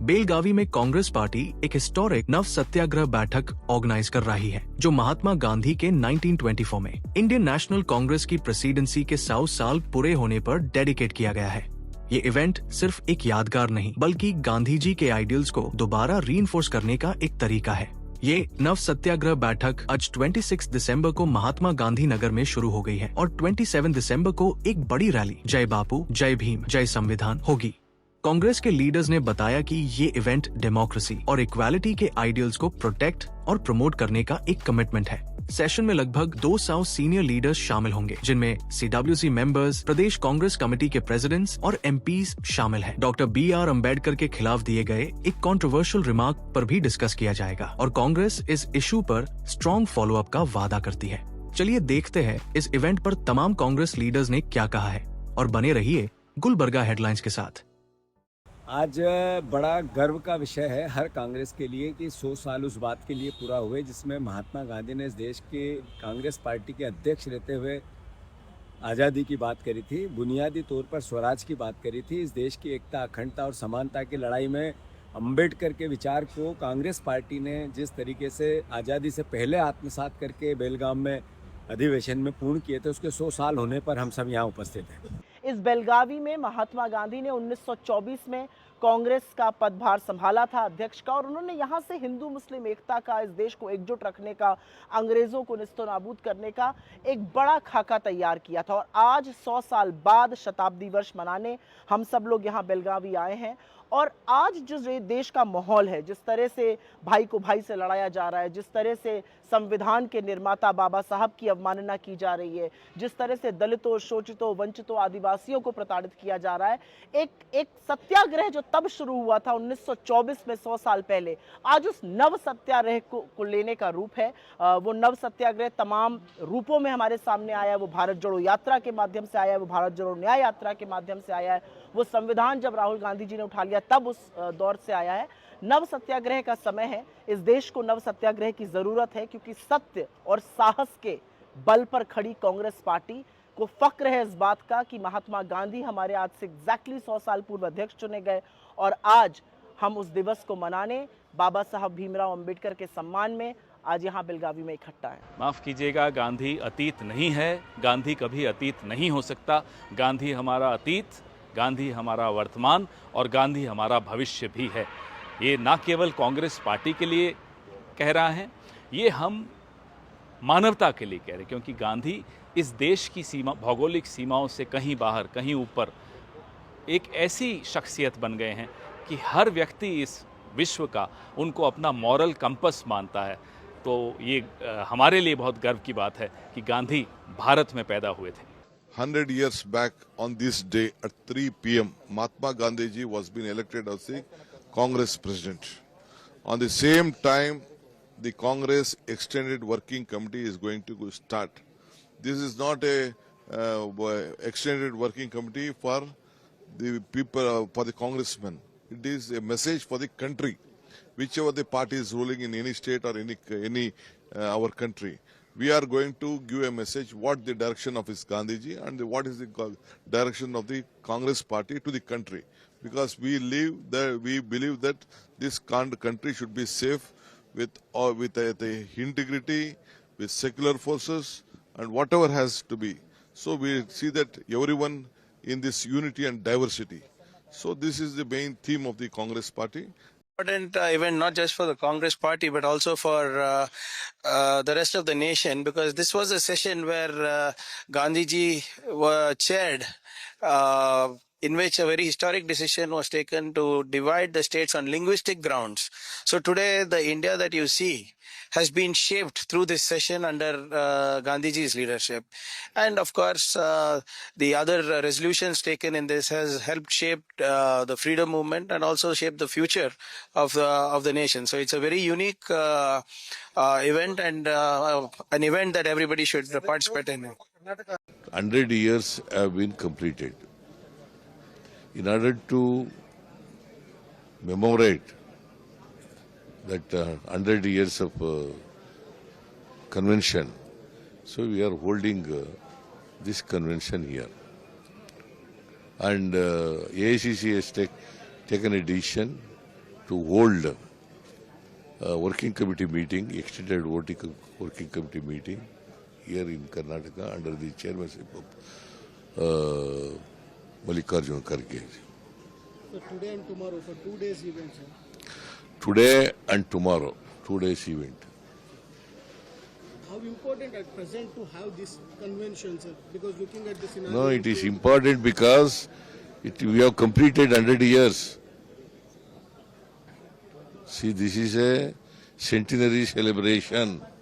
बेलगावी में कांग्रेस पार्टी एक हिस्टोरिक नव सत्याग्रह बैठक ऑर्गेनाइज कर रही है, जो महात्मा गांधी के 1924 में इंडियन नेशनल कांग्रेस की प्रेसिडेंसी के 100 साल पूरे होने पर डेडिकेट किया गया है। ये इवेंट सिर्फ एक यादगार नहीं, बल्कि गांधी जी के आइडियल्स को दोबारा रीइंफोर्स करने का एक तरीका है। ये नव सत्याग्रह बैठक आज 26 दिसंबर को महात्मा गांधी नगर में शुरू हो गई है और 27 दिसंबर को एक बड़ी रैली जय बापू, जय भीम, जय संविधान होगी। कांग्रेस के लीडर्स ने बताया कि ये इवेंट डेमोक्रेसी और इक्वालिटी के आइडियल्स को प्रोटेक्ट और प्रमोट करने का एक कमिटमेंट है। सेशन में लगभग 200 सीनियर लीडर्स शामिल होंगे, जिनमें CWC मेंबर्स, प्रदेश कांग्रेस कमेटी के प्रेसिडेंट्स और MPs शामिल हैं। डॉक्टर BR अम्बेडकर के खिलाफ दिए गए एक कंट्रोवर्शियल रिमार्क पर भी डिस्कस किया जाएगा और कांग्रेस इस इशू पर स्ट्रॉन्ग फॉलोअप का वादा करती है। चलिए देखते हैं इस इवेंट पर तमाम कांग्रेस लीडर्स ने क्या कहा है और बने रहिए गुलबर्गा हेडलाइंस के साथ। आज बड़ा गर्व का विषय है हर कांग्रेस के लिए कि 100 साल उस बात के लिए पूरा हुए जिसमें महात्मा गांधी ने इस देश के कांग्रेस पार्टी के अध्यक्ष रहते हुए आज़ादी की बात करी थी, बुनियादी तौर पर स्वराज की बात करी थी। इस देश की एकता, अखंडता और समानता की लड़ाई में अम्बेडकर के विचार को कांग्रेस पार्टी ने जिस तरीके से आज़ादी से पहले आत्मसात करके बेलगाम में अधिवेशन में पूर्ण किए थे, उसके 100 साल होने पर हम सब यहाँ उपस्थित हैं। इस बेलगावी में महात्मा गांधी ने 1924 में कांग्रेस का पदभार संभाला था अध्यक्ष का, और उन्होंने यहाँ से हिंदू मुस्लिम एकता का, इस देश को एकजुट रखने का, अंग्रेजों को निस्तनाबूद करने का एक बड़ा खाका तैयार किया था। और आज 100 साल बाद शताब्दी वर्ष मनाने हम सब लोग यहाँ बेलगावी आए हैं। और आज जो देश का माहौल है, जिस तरह से भाई को भाई से लड़ाया जा रहा है, जिस तरह से संविधान के निर्माता बाबा साहब की अवमानना की जा रही है, जिस तरह से दलितों, शोषितों, वंचितों, आदिवासियों को प्रताड़ित किया जा रहा है, एक सत्याग्रह जो तब शुरू हुआ था 1924 में 100 साल पहले, आज उस नव सत्याग्रह को लेने का रूप है। वो नव सत्याग्रह तमाम रूपों में हमारे सामने आया है। वो भारत जोड़ो यात्रा के माध्यम से आया है, वो भारत जोड़ो न्याय यात्रा के माध्यम से आया है, वो संविधान जब राहुल गांधी जी ने उठा लिया तब उस दौर से आया है। नव सत्याग्रह का समय है। इस देश को नव सत्याग्रह की जरूरत है, क्योंकि सत्य और साहस के बल पर खड़ी कांग्रेस पार्टी को फक्र है इस बात का कि महात्मा गांधी हमारे आज से एग्जैक्टली 100 साल पूर्व अध्यक्ष चुने गए, और आज हम उस दिवस को मनाने बाबा साहब भीमराव अंबेडकर के सम्मान में आज यहाँ बेलगावी में इकट्ठा है। माफ़ कीजिएगा, गांधी अतीत नहीं है, गांधी कभी अतीत नहीं हो सकता। गांधी हमारा अतीत, गांधी हमारा वर्तमान और गांधी हमारा भविष्य भी है। ये ना केवल कांग्रेस पार्टी के लिए कह रहा है, ये हम मानवता के लिए कह रहे हैं, क्योंकि गांधी इस देश की सीमा, भौगोलिक सीमाओं से कहीं बाहर, कहीं ऊपर एक ऐसी शख्सियत बन गए हैं कि हर व्यक्ति इस विश्व का उनको अपना मॉरल कंपस मानता है। तो ये हमारे लिए बहुत गर्व की बात है कि गांधी भारत में पैदा हुए थे। 100 years back on this day at 3 p.m., Mahatma Gandhi ji was being elected as the Congress president. On the same time, the Congress Extended Working Committee is going to start. This is not a extended working committee for the people, for the congressmen. It is a message for the country, whichever the party is ruling in any state or any our country. We are going to give a message what the direction of is Gandhiji and what is the direction of the Congress party to the country, because we believe that this country should be safe with the integrity, with secular forces and whatever has to be. So we see that everyone in this unity and diversity. So this is the main theme of the Congress party. Important event not just for the Congress party but also for the rest of the nation, because this was a session where Gandhiji chaired, in which a very historic decision was taken to divide the states on linguistic grounds. So today the India that you see has been shaped through this session under Gandhiji's leadership. And of course, the other resolutions taken in this has helped shape the freedom movement and also shape the future of the nation. So it's a very unique event and an event that everybody should participate in. 100 years have been completed. In order to commemorate that 100 years of convention, so we are holding this convention here. And AICC has taken a decision to hold a working committee meeting, extended working committee meeting here in Karnataka under the chairmanship of Mallikarjun Kharge. So today and tomorrow for 2 days event, sir. Today and tomorrow, 2 days event. How important at present to have this convention, sir? Because looking at the scenario. No, it is important because we have completed 100 years. See, this is a centenary celebration.